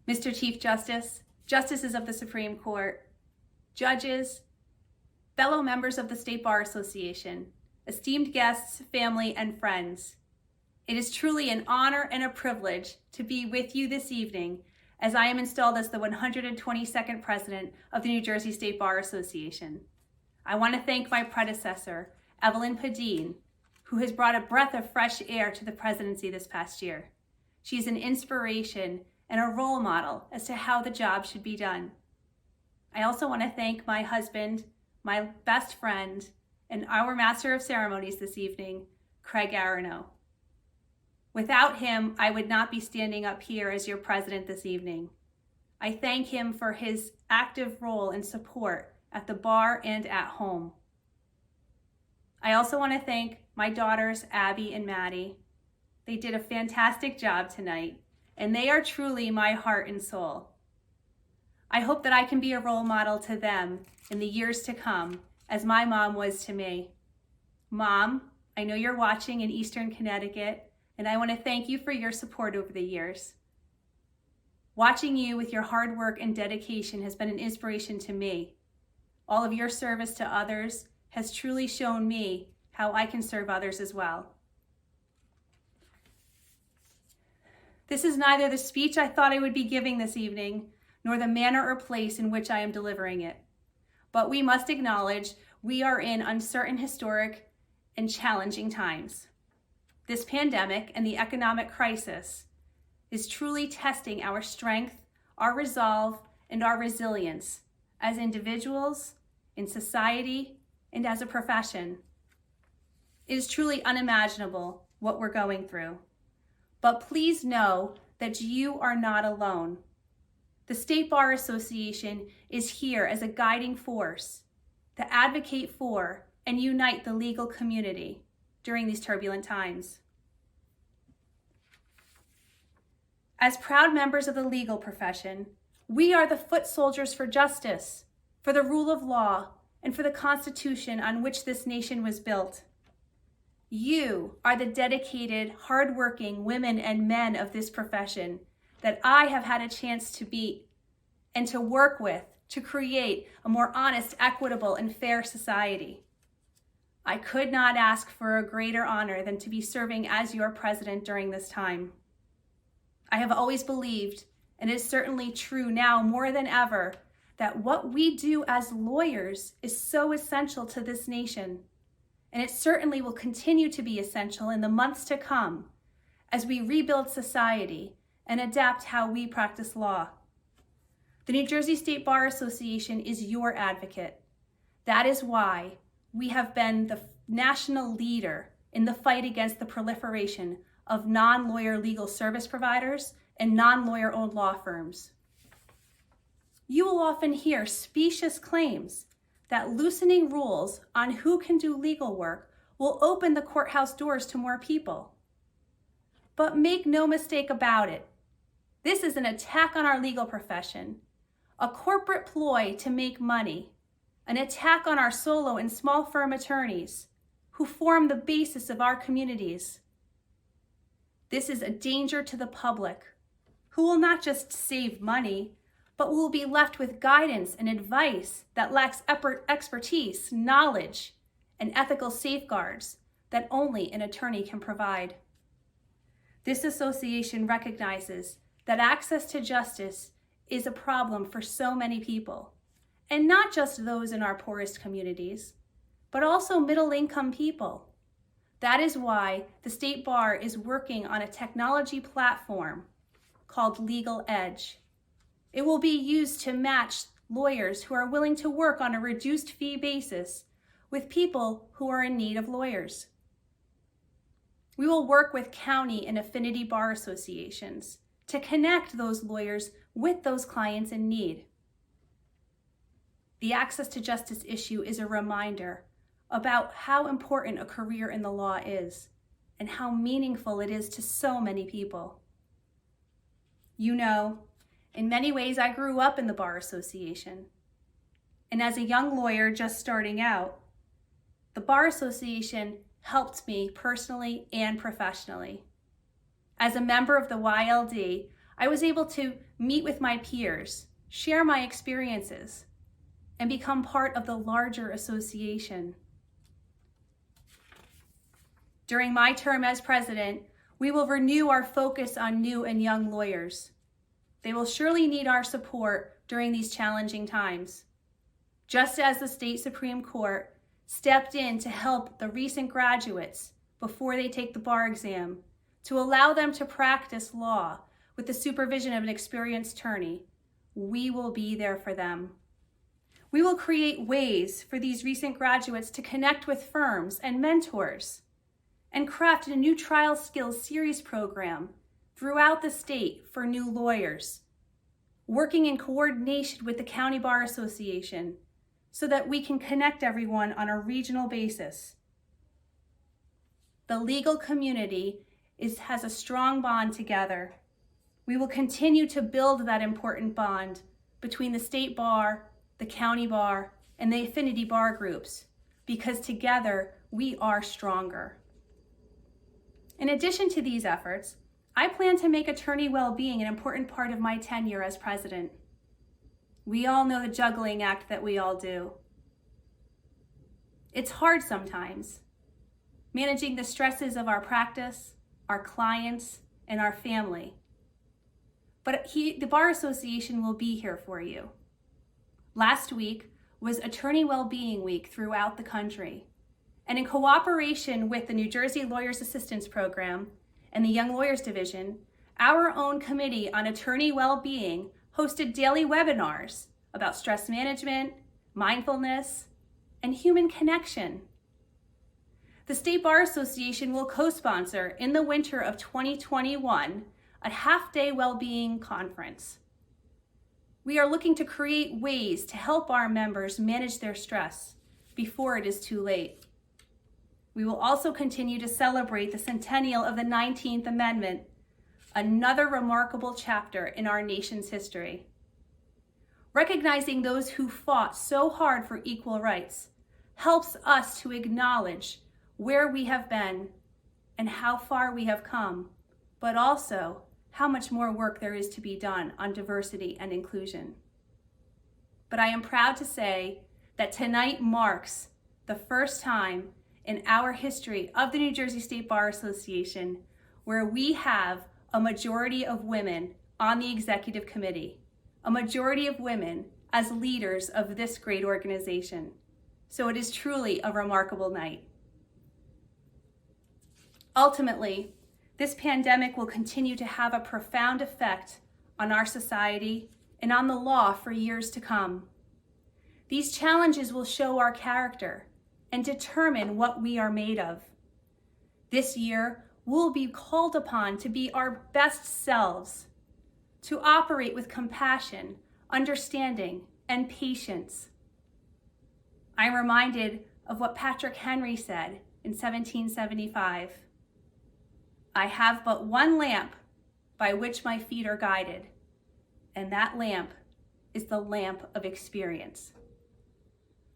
Mr. Chief Justice, Justices of the Supreme Court, judges, fellow members of the State Bar Association, esteemed guests, family, and friends. It is truly an honor and a privilege to be with you this evening as I am installed as the 122nd President of the New Jersey State Bar Association. I want to thank my predecessor, Evelyn Padine, who has brought a breath of fresh air to the presidency this past year. She's an inspiration and a role model as to how the job should be done. I also want to thank my husband, my best friend, and our Master of Ceremonies this evening, Craig Arano. Without him, I would not be standing up here as your president this evening. I thank him for his active role and support at the bar and at home. I also want to thank my daughters, Abby and Maddie. They did a fantastic job tonight, and they are truly my heart and soul. I hope that I can be a role model to them in the years to come, as my mom was to me. Mom, I know you're watching in Eastern Connecticut, and I want to thank you for your support over the years. Watching you with your hard work and dedication has been an inspiration to me. All of your service to others has truly shown me how I can serve others as well. This is neither the speech I thought I would be giving this evening, nor the manner or place in which I am delivering it. But we must acknowledge we are in uncertain, historic, and challenging times. This pandemic and the economic crisis is truly testing our strength, our resolve, and our resilience as individuals, in society, and as a profession. It is truly unimaginable what we're going through. But please know that you are not alone. The State Bar Association is here as a guiding force to advocate for and unite the legal community during these turbulent times. As proud members of the legal profession, we are the foot soldiers for justice, for the rule of law, and for the Constitution on which this nation was built. You are the dedicated, hardworking women and men of this profession that I have had a chance to be and to work with to create a more honest, equitable, and fair society. I could not ask for a greater honor than to be serving as your president during this time. I have always believed, and it is certainly true now more than ever, that what we do as lawyers is so essential to this nation, and it certainly will continue to be essential in the months to come as we rebuild society and adapt how we practice law. The New Jersey State Bar Association is your advocate. That is why we have been the national leader in the fight against the proliferation of non-lawyer legal service providers and non-lawyer-owned law firms. You will often hear specious claims that loosening rules on who can do legal work will open the courthouse doors to more people. But make no mistake about it, this is an attack on our legal profession, a corporate ploy to make money, an attack on our solo and small firm attorneys who form the basis of our communities. This is a danger to the public, who will not just save money, but will be left with guidance and advice that lacks expertise, knowledge, and ethical safeguards that only an attorney can provide. This association recognizes that access to justice is a problem for so many people, and not just those in our poorest communities, but also middle-income people. That is why the State Bar is working on a technology platform called Legal Edge. It will be used to match lawyers who are willing to work on a reduced fee basis with people who are in need of lawyers. We will work with county and affinity bar associations to connect those lawyers with those clients in need. The access to justice issue is a reminder about how important a career in the law is and how meaningful it is to so many people. You know, in many ways, I grew up in the Bar Association. And as a young lawyer just starting out, the Bar Association helped me personally and professionally. As a member of the YLD, I was able to meet with my peers, share my experiences, and become part of the larger association. During my term as president, we will renew our focus on new and young lawyers. They will surely need our support during these challenging times. Just as the state Supreme Court stepped in to help the recent graduates before they take the bar exam, to allow them to practice law with the supervision of an experienced attorney, we will be there for them. We will create ways for these recent graduates to connect with firms and mentors and craft a new trial skills series program throughout the state for new lawyers, working in coordination with the County Bar Association so that we can connect everyone on a regional basis. The legal community has a strong bond together. We will continue to build that important bond between the state bar, the county bar, and the affinity bar groups, because together we are stronger. In addition to these efforts, I plan to make attorney well-being an important part of my tenure as president. We all know the juggling act that we all do. It's hard sometimes, managing the stresses of our practice, our clients, and our family. But the Bar Association will be here for you. Last week was Attorney Wellbeing Week throughout the country. And in cooperation with the New Jersey Lawyers Assistance Program and the Young Lawyers Division, our own Committee on Attorney Wellbeing hosted daily webinars about stress management, mindfulness, and human connection. The State Bar Association will co-sponsor in the winter of 2021 a half-day well-being conference. We are looking to create ways to help our members manage their stress before it is too late. We will also continue to celebrate the centennial of the 19th Amendment, another remarkable chapter in our nation's history. Recognizing those who fought so hard for equal rights helps us to acknowledge where we have been and how far we have come, but also how much more work there is to be done on diversity and inclusion. But I am proud to say that tonight marks the first time in our history of the New Jersey State Bar Association where we have a majority of women on the executive committee, a majority of women as leaders of this great organization. So it is truly a remarkable night. Ultimately, this pandemic will continue to have a profound effect on our society and on the law for years to come. These challenges will show our character and determine what we are made of. This year, we'll be called upon to be our best selves, to operate with compassion, understanding, and patience. I'm reminded of what Patrick Henry said in 1775. I have but one lamp by which my feet are guided, and that lamp is the lamp of experience.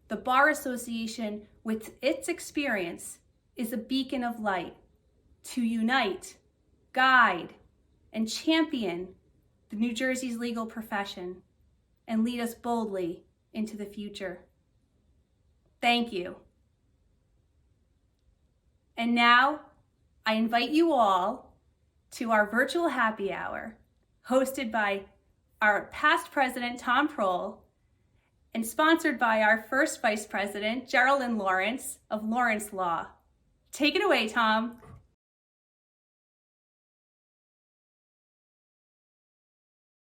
The Bar Association, with its experience, is a beacon of light to unite, guide, and champion the New Jersey's legal profession and lead us boldly into the future. Thank you. And now, I invite you all to our virtual happy hour, hosted by our past president, Tom Prohl, and sponsored by our first vice president, Geraldine Lawrence of Lawrence Law. Take it away, Tom.